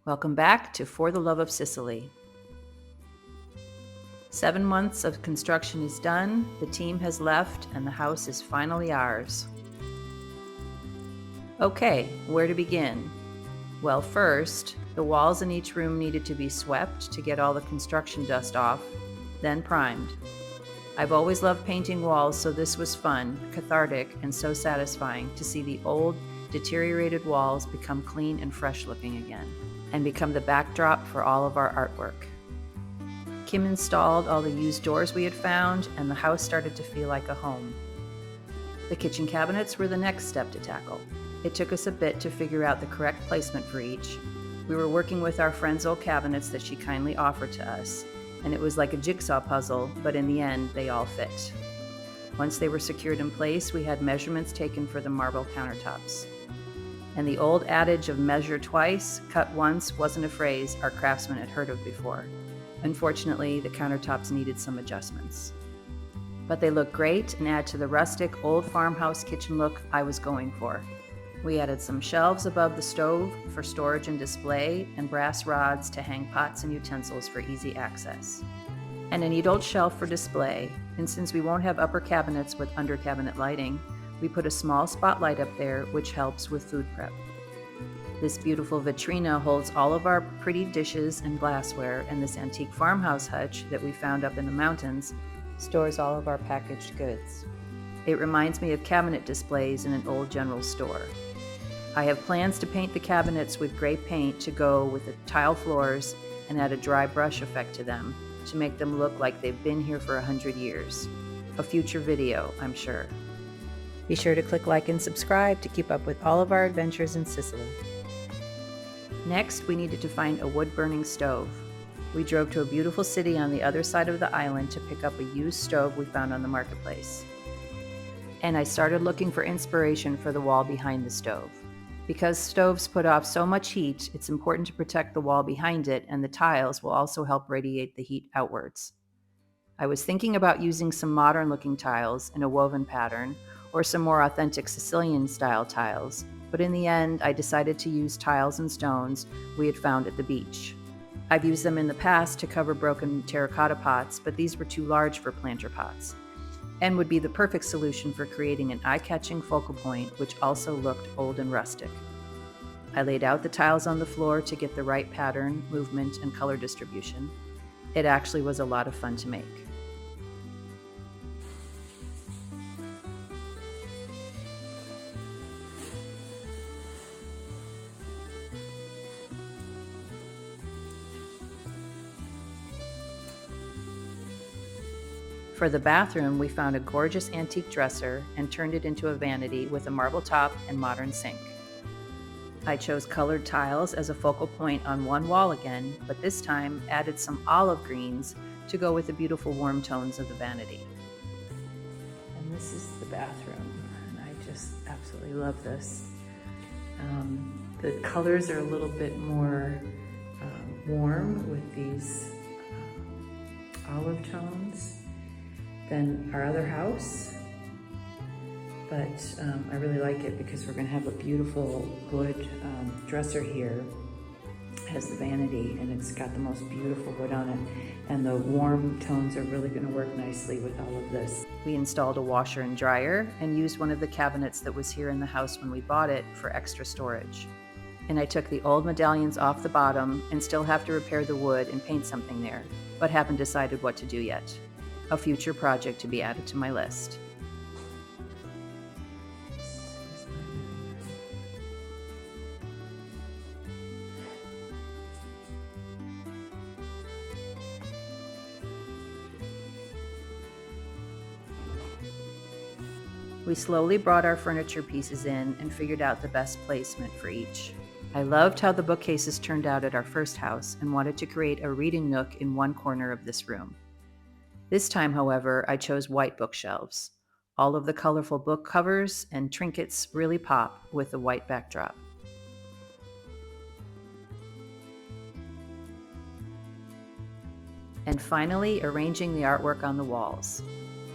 Welcome back to For the Love of Sicily. 7 months of construction is done, the team has left, and the house is finally ours. Okay, where to begin? Well, first, the walls in each room needed to be swept to get all the construction dust off, then primed. I've always loved painting walls, so this was fun, cathartic, and so satisfying to see the old, deteriorated walls become clean and fresh looking again, and become the backdrop for all of our artwork. Kim installed all the used doors we had found, and the house started to feel like a home. The kitchen cabinets were the next step to tackle. It took us a bit to figure out the correct placement for each. We were working with our friend's old cabinets that she kindly offered to us, and it was like a jigsaw puzzle, but in the end, they all fit. Once they were secured in place, we had measurements taken for the marble countertops. And the old adage of measure twice, cut once wasn't a phrase our craftsmen had heard of before. Unfortunately, the countertops needed some adjustments. But they look great and add to the rustic, old farmhouse kitchen look I was going for. We added some shelves above the stove for storage and display, and brass rods to hang pots and utensils for easy access. And a neat old shelf for display, and since we won't have upper cabinets with under cabinet lighting, we put a small spotlight up there which helps with food prep. This beautiful vitrina holds all of our pretty dishes and glassware, and this antique farmhouse hutch that we found up in the mountains stores all of our packaged goods. It reminds me of cabinet displays in an old general store. I have plans to paint the cabinets with gray paint to go with the tile floors and add a dry brush effect to them to make them look like they've been here for 100 years. A future video, I'm sure. Be sure to click like and subscribe to keep up with all of our adventures in Sicily. Next, we needed to find a wood-burning stove. We drove to a beautiful city on the other side of the island to pick up a used stove we found on the marketplace. And I started looking for inspiration for the wall behind the stove. Because stoves put off so much heat, it's important to protect the wall behind it, and the tiles will also help radiate the heat outwards. I was thinking about using some modern-looking tiles in a woven pattern, or some more authentic Sicilian-style tiles, but in the end, I decided to use tiles and stones we had found at the beach. I've used them in the past to cover broken terracotta pots, but these were too large for planter pots, and would be the perfect solution for creating an eye-catching focal point which also looked old and rustic. I laid out the tiles on the floor to get the right pattern, movement, and color distribution. It actually was a lot of fun to make. For the bathroom, we found a gorgeous antique dresser and turned it into a vanity with a marble top and modern sink. I chose colored tiles as a focal point on one wall again, but this time added some olive greens to go with the beautiful warm tones of the vanity. And this is the bathroom, and I just absolutely love this. The colors are a little bit more warm with these olive tones than our other house, but I really like it because we're going to have a beautiful wood dresser here. It has the vanity and it's got the most beautiful wood on it, and the warm tones are really going to work nicely with all of this. We installed a washer and dryer and used one of the cabinets that was here in the house when we bought it for extra storage. And I took the old medallions off the bottom and still have to repair the wood and paint something there, but haven't decided what to do yet. A future project to be added to my list. We slowly brought our furniture pieces in and figured out the best placement for each. I loved how the bookcases turned out at our first house and wanted to create a reading nook in one corner of this room. This time, however, I chose white bookshelves. All of the colorful book covers and trinkets really pop with the white backdrop. And finally, arranging the artwork on the walls.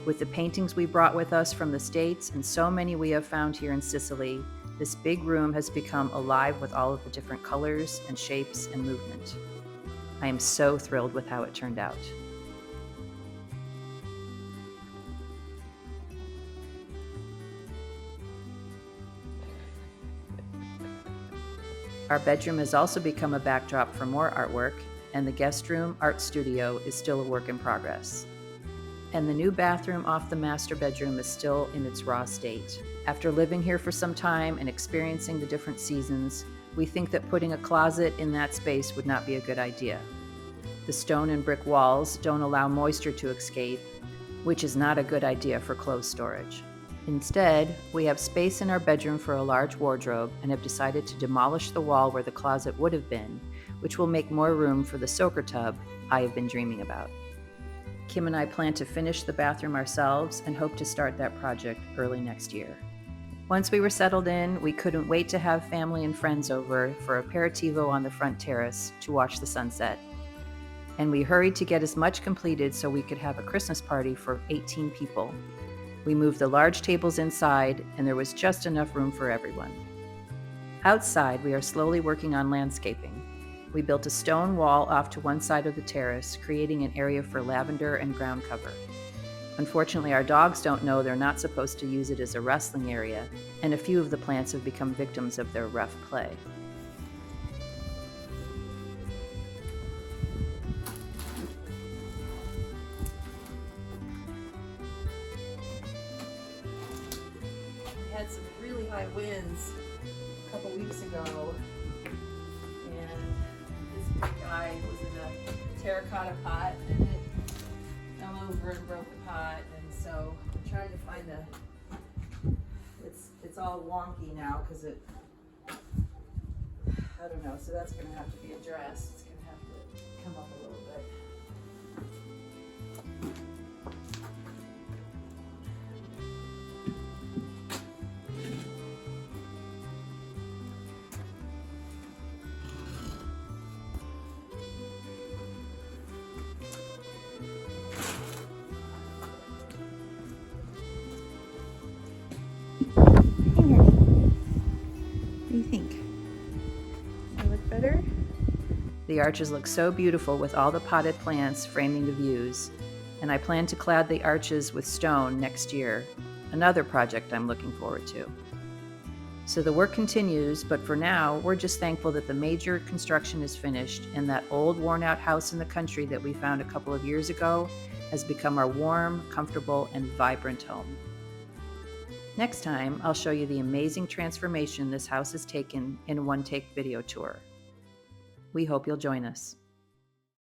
With the paintings we brought with us from the States and so many we have found here in Sicily, this big room has become alive with all of the different colors and shapes and movement. I am so thrilled with how it turned out. Our bedroom has also become a backdrop for more artwork, and the guest room art studio is still a work in progress. And the new bathroom off the master bedroom is still in its raw state. After living here for some time and experiencing the different seasons, we think that putting a closet in that space would not be a good idea. The stone and brick walls don't allow moisture to escape, which is not a good idea for clothes storage. Instead, we have space in our bedroom for a large wardrobe and have decided to demolish the wall where the closet would have been, which will make more room for the soaker tub I have been dreaming about. Kim and I plan to finish the bathroom ourselves and hope to start that project early next year. Once we were settled in, we couldn't wait to have family and friends over for aperitivo on the front terrace to watch the sunset. And we hurried to get as much completed so we could have a Christmas party for 18 people. We moved the large tables inside, and there was just enough room for everyone. Outside, we are slowly working on landscaping. We built a stone wall off to one side of the terrace, creating an area for lavender and ground cover. Unfortunately, our dogs don't know they're not supposed to use it as a wrestling area, and a few of the plants have become victims of their rough play. We had some really high winds a couple weeks ago, and this big guy was in a terracotta pot, and it fell over and broke the pot, and so I'm trying to find it's all wonky now because I don't know, so that's going to have to be addressed. It's going to have to come up a little bit. What do you think? Does it look better? The arches look so beautiful with all the potted plants framing the views, and I plan to clad the arches with stone next year, another project I'm looking forward to. So the work continues, but for now, we're just thankful that the major construction is finished and that old worn-out house in the country that we found a couple of years ago has become our warm, comfortable, and vibrant home. Next time, I'll show you the amazing transformation this house has taken in a one-take video tour. We hope you'll join us.